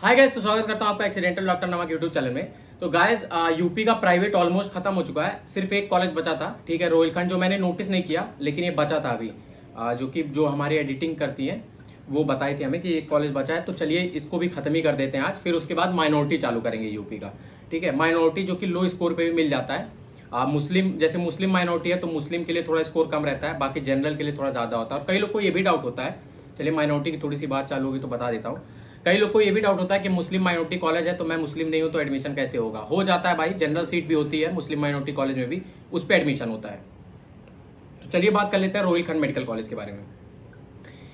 Hi guys, तो स्वागत करता हूं आपका एक्सीडेंटल डॉक्टर नामक यूट्यूब चैनल में। तो गाइस, यूपी का प्राइवेट ऑलमोस्ट खत्म हो चुका है, सिर्फ एक कॉलेज बचा था, ठीक है, रोहिलखंड, जो मैंने नोटिस नहीं किया लेकिन ये बचा था अभी। जो हमारी एडिटिंग करती है वो बताई थी हमें कि एक कॉलेज बचा है, तो चलिए इसको भी खत्म ही कर देते हैं आज। फिर उसके बाद माइनॉरिटी चालू करेंगे यूपी का, ठीक है। माइनॉरिटी जो कि लो स्कोर पे भी मिल जाता है। मुस्लिम, जैसे मुस्लिम माइनॉरिटी है तो मुस्लिम के लिए थोड़ा स्कोर कम रहता है, बाकी जनरल के लिए थोड़ा ज्यादा होता है। और कई लोग को ये भी डाउट होता है, चलिए माइनॉरिटी की थोड़ी सी बात चालू होगी तो बता देता हूँ। कई लोग को ये भी डाउट होता है कि मुस्लिम माइनॉरिटी कॉलेज है तो मैं मुस्लिम नहीं हूं तो एडमिशन कैसे होगा। हो जाता है भाई, जनरल सीट भी होती है मुस्लिम माइनॉरिटी कॉलेज में भी, उस पर एडमिशन होता है। तो चलिए बात कर लेते हैं रोहिलखंड मेडिकल कॉलेज के बारे में।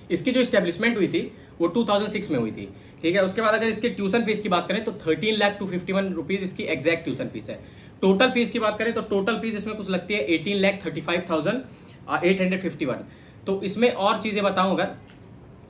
इसकी जो स्टैब्लिशमेंट हुई थी वो 2006 में हुई थी, ठीक है। उसके बाद अगर इसकी ट्यूशन फीस की बात करें तो 13,251 रुपीज इसकी एग्जैक्ट ट्यूशन फीस है। टोटल फीस की बात करें तो टोटल फीस इसमें कुछ लगती है 18,35,851। तो इसमें और चीजें बताऊं, अगर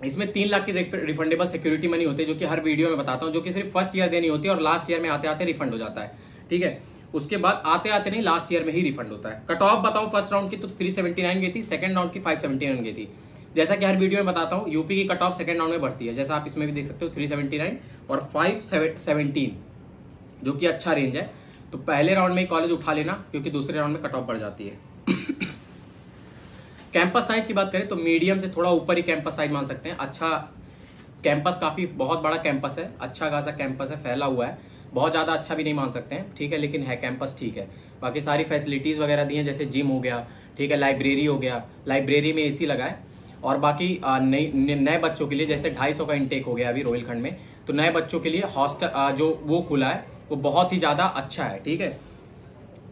इसमें 3 लाख की रिफंडेबल सिक्योरिटी मनी होती है, जो कि हर वीडियो में बताता हूं, जो कि सिर्फ फर्स्ट ईयर देनी होती है और लास्ट ईयर में आते आते रिफंड हो जाता है, ठीक है। उसके बाद आते आते नहीं, लास्ट ईयर में ही रिफंड होता है। कट ऑफ बताऊं, फर्स्ट राउंड की तो 379 गई थी, सेकंड राउंड की 579 गई थी। जैसा कि हर वीडियो में बताता हूं, यूपी की कट ऑफ सेकंड राउंड में बढ़ती है, जैसा आप इसमें भी देख सकते हो 379 और 517, जो कि अच्छा रेंज है। तो पहले राउंड में कॉलेज उठा लेना, क्योंकि दूसरे राउंड में कट ऑफ बढ़ जाती है। कैंपस साइज की बात करें तो मीडियम से थोड़ा ऊपर ही कैंपस साइज मान सकते हैं। अच्छा कैंपस, काफी बहुत बड़ा कैंपस है, अच्छा खासा कैंपस है, फैला हुआ है। बहुत ज्यादा अच्छा भी नहीं मान सकते हैं, ठीक है, लेकिन है कैंपस, ठीक है। बाकी सारी फैसिलिटीज वगैरह दी हैं, जैसे जिम हो गया, ठीक है, लाइब्रेरी हो गया, लाइब्रेरी में एसी लगा है। और बाकी नए बच्चों के लिए जैसे 250 का इंटेक हो गया अभी रोहिलखंड में, तो नए बच्चों के लिए हॉस्टल जो वो खुला है वो बहुत ही ज्यादा अच्छा है, ठीक है।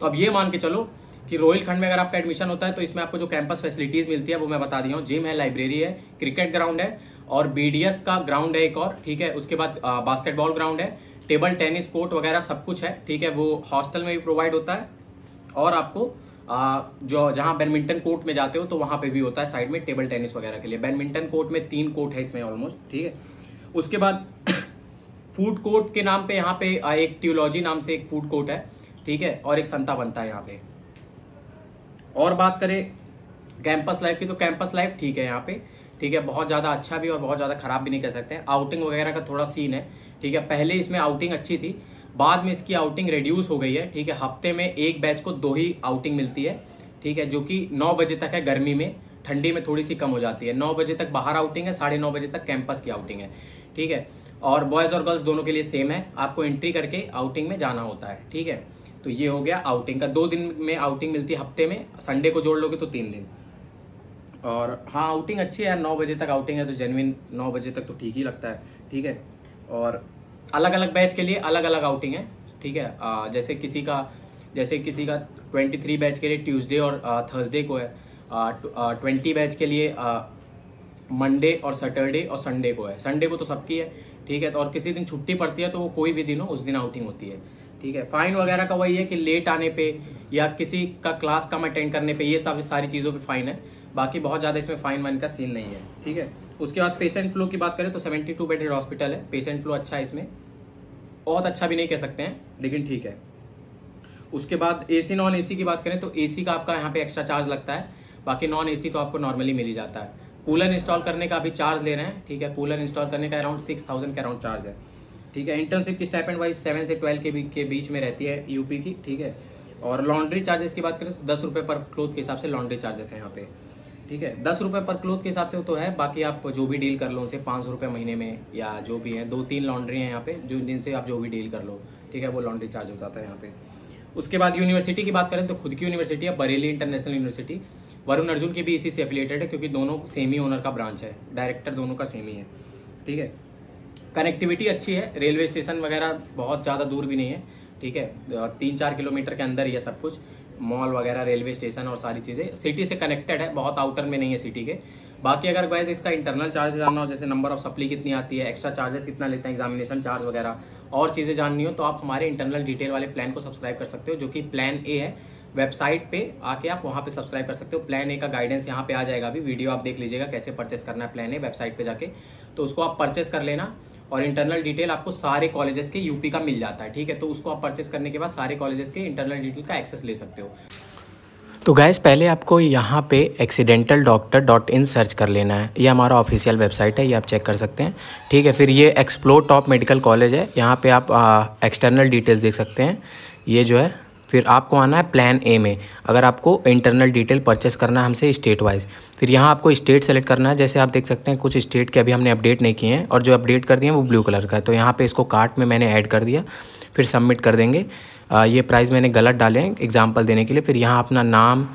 तो अब ये मान के चलो कि रोहिलखंड में अगर आपका एडमिशन होता है तो इसमें आपको जो कैंपस फैसिलिटीज मिलती है वो मैं बता दिया हूँ। जिम है, लाइब्रेरी है, क्रिकेट ग्राउंड है और बीडीएस का ग्राउंड है एक और, ठीक है। उसके बाद बास्केटबॉल ग्राउंड है, टेबल टेनिस कोर्ट वगैरह सब कुछ है, ठीक है। वो हॉस्टल में भी प्रोवाइड होता है। और आपको जो जहां बैडमिंटन कोर्ट में जाते हो तो वहां पे भी होता है साइड में टेबल टेनिस वगैरह के लिए। बैडमिंटन कोर्ट में 3 कोर्ट है इसमें ऑलमोस्ट, ठीक है। उसके बाद फूड कोर्ट के नाम पे यहाँ पे एक टियोलॉजी नाम से एक फूड कोर्ट है, ठीक है, और एक संता बनता है यहाँ पे। और बात करें कैंपस लाइफ की तो कैंपस लाइफ ठीक है यहाँ पे, ठीक है। बहुत ज्यादा अच्छा भी और बहुत ज्यादा खराब भी नहीं कह सकते हैं। आउटिंग वगैरह का थोड़ा सीन है, ठीक है। पहले इसमें आउटिंग अच्छी थी, बाद में इसकी आउटिंग रिड्यूस हो गई है, ठीक है। हफ्ते में एक बैच को 2 ही आउटिंग मिलती है, ठीक है, जो कि 9 बजे तक है गर्मी में, ठंडी में थोड़ी सी कम हो जाती है। 9 बजे तक बाहर आउटिंग है, 9:30 बजे तक कैंपस की आउटिंग है, ठीक है। और बॉयज और गर्ल्स दोनों के लिए सेम है, आपको एंट्री करके आउटिंग में जाना होता है, ठीक है। तो ये हो गया आउटिंग का। 2 दिन में आउटिंग मिलती है हफ्ते में, संडे को जोड़ लोगे तो 3 दिन। और हाँ, आउटिंग अच्छी है, 9 बजे तक आउटिंग है तो जेन्युइन 9 बजे तक तो ठीक ही लगता है, ठीक है। और अलग अलग बैच के लिए अलग अलग आउटिंग है, ठीक है। जैसे किसी का 23 बैच के लिए ट्यूसडे और थर्सडे को है, 20 बैच के लिए मंडे और सैटरडे और संडे को है। संडे को तो सबकी है, ठीक है। तो और किसी दिन छुट्टी पड़ती है तो वो कोई भी दिन हो उस दिन आउटिंग होती है, ठीक है। फाइन वगैरह का वही है कि लेट आने पे या किसी का क्लास कम अटेंड करने पे, ये सब सारी चीज़ों पे फाइन है। बाकी बहुत ज़्यादा इसमें फाइन वाइन का सीन नहीं है, ठीक है। उसके बाद पेशेंट फ्लो की बात करें तो 72 बेडेड हॉस्पिटल है। पेशेंट फ्लो अच्छा है इसमें, बहुत अच्छा भी नहीं कह सकते हैं लेकिन ठीक है। उसके बाद एसी नॉन एसी की बात करें तो एसी का आपका यहाँ पे एक्स्ट्रा चार्ज लगता है, बाकी नॉन एसी तो आपको नॉर्मली मिल ही जाता है। कूलर इंस्टॉल करने का भी चार्ज ले रहे हैं, ठीक है। कूलर इंस्टॉल करने का अराउंड 6,000 के अराउंड चार्ज है, ठीक है। इंटर्नशिप की स्टाइपेंड वाइज 7 से 12 के बीच में रहती है यूपी की, ठीक है। और लॉन्ड्री चार्जेस की बात करें तो 10 रुपये पर क्लोथ के हिसाब से लॉन्ड्री चार्जेस है यहाँ पे, ठीक है। 10 रुपये पर क्लोथ के हिसाब से तो है, बाकी आप जो भी डील कर लो उनसे 500 रुपये महीने में या जो भी है, 2-3 लॉन्ड्री है यहाँ पे जो जिनसे आप जो भी डील कर लो, ठीक है, वो लॉन्ड्री चार्ज हो जाता है यहाँ पे। उसके बाद यूनिवर्सिटी की बात करें तो खुद की यूनिवर्सिटी है, बरेली इंटरनेशनल यूनिवर्सिटी। वरुण अर्जुन की भी इसी से एफिलिएटेड है, क्योंकि दोनों सेम ही ओनर का ब्रांच है, डायरेक्टर दोनों का सेम ही है, ठीक है। कनेक्टिविटी अच्छी है, रेलवे स्टेशन वगैरह बहुत ज़्यादा दूर भी नहीं है, ठीक है। 3-4 किलोमीटर के अंदर ही है सब कुछ, मॉल वगैरह, रेलवे स्टेशन और सारी चीज़ें सिटी से कनेक्टेड है, बहुत आउटर में नहीं है सिटी के। बाकी अगर गाइस इसका इंटरनल चार्ज जानना हो, जैसे नंबर ऑफ सप्ली कितनी आती है, एक्स्ट्रा चार्जेस कितना लेते हैं, एग्जामिनेशन चार्ज वगैरह और चीज़ें जाननी हो तो आप हमारे इंटरनल डिटेल वाले प्लान को सब्सक्राइब कर सकते हो, जो कि प्लान ए है। वेबसाइट पे आके आप वहाँ पे सब्सक्राइब कर सकते हो। प्लान ए का गाइडेंस यहाँ पे आ जाएगा, अभी वीडियो आप देख लीजिएगा कैसे परचेस करना है प्लान ए वेबसाइट पे जाके, तो उसको आप परचेस कर लेना। और इंटरनल डिटेल आपको सारे कॉलेजेस के यूपी का मिल जाता है, ठीक है। तो उसको आप परचेस करने के बाद सारे कॉलेजेस के इंटरनल डिटेल का एक्सेस ले सकते हो। तो गाइस पहले आपको यहाँ पे accidentalDoctor.in सर्च कर लेना है। ये हमारा ऑफिशियल वेबसाइट है, ये आप चेक कर सकते हैं। ठीक है, फिर ये एक्सप्लोर टॉप मेडिकल कॉलेज है, यहाँ पे आप एक्सटर्नल डिटेल्स देख सकते हैं। ये जो है, फिर आपको आना है प्लान ए में, अगर आपको इंटरनल डिटेल परचेस करना है हमसे स्टेट वाइज। फिर यहाँ आपको स्टेट सेलेक्ट करना है। जैसे आप देख सकते हैं कुछ स्टेट के अभी हमने अपडेट नहीं किए हैं, और जो अपडेट कर दिए हैं वो ब्लू कलर का है, तो यहाँ पे इसको कार्ट में मैंने ऐड कर दिया। फिर सबमिट कर देंगे। ये प्राइस मैंने गलत डाले हैं एग्जांपल देने के लिए। फिर यहाँ अपना नाम,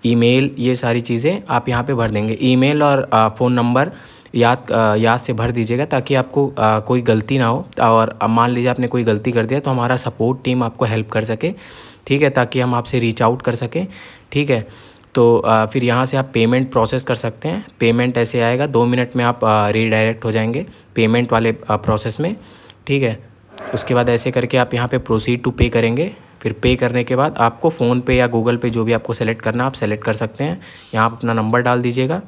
ईमेल, ये सारी चीज़ें आप यहाँ पे भर देंगे। ईमेल और फ़ोन नंबर याद से भर दीजिएगा, ताकि आपको कोई गलती ना हो। और मान लीजिए आपने कोई गलती कर दिया तो हमारा सपोर्ट टीम आपको हेल्प कर सके। ठीक है, ताकि हम आपसे रीच आउट कर सकें। ठीक है, तो फिर यहाँ से आप पेमेंट प्रोसेस कर सकते हैं। पेमेंट ऐसे आएगा, 2 मिनट में आप रीडायरेक्ट हो जाएंगे पेमेंट वाले प्रोसेस में। ठीक है, उसके बाद ऐसे करके आप यहाँ पे प्रोसीड टू पे करेंगे। फिर पे करने के बाद आपको फ़ोन पे या गूगल पे जो भी आपको सेलेक्ट करना आप सेलेक्ट कर सकते हैं। यहाँ आप अपना नंबर डाल दीजिएगा।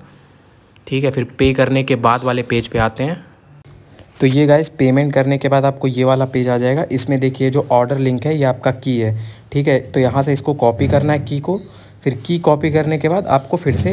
ठीक है, फिर पे करने के बाद वाले पेज पे आते हैं। तो ये गाइस पेमेंट करने के बाद आपको ये वाला पेज आ जाएगा। इसमें देखिए जो ऑर्डर लिंक है ये आपका की है। ठीक है, तो यहाँ से इसको कॉपी करना है की को। फिर की कॉपी करने के बाद आपको फिर से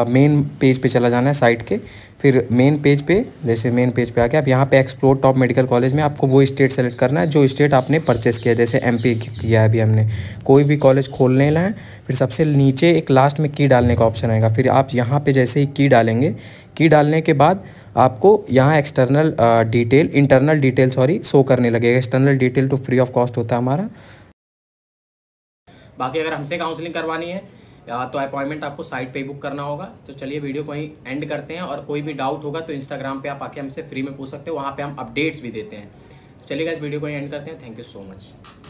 मेन पेज पे चला जाना है साइट के। फिर मेन पेज पे, जैसे मेन पेज पे आके आप यहाँ पे एक्सप्लोर टॉप मेडिकल कॉलेज में आपको वो स्टेट सेलेक्ट करना है जो स्टेट आपने परचेस किया। जैसे एमपी किया है अभी हमने, कोई भी कॉलेज खोलने ला है। फिर सबसे नीचे एक लास्ट में की डालने का ऑप्शन आएगा। फिर आप यहाँ पे जैसे ही की डालेंगे, की डालने के बाद आपको यहाँ इंटरनल डिटेल शो करने लगेगा। एक्सटर्नल डिटेल तो फ्री ऑफ कॉस्ट होता है हमारा। बाकी अगर हमसे काउंसलिंग करवानी है तो अपॉइंटमेंट आपको साइट पे बुक करना होगा। तो चलिए वीडियो को ही एंड करते हैं, और कोई भी डाउट होगा तो इंस्टाग्राम पे आप आके हमसे फ्री में पूछ सकते हो, वहाँ पे हम अपडेट्स भी देते हैं। तो चलिए गाइस वीडियो को ही एंड करते हैं। Thank you so much.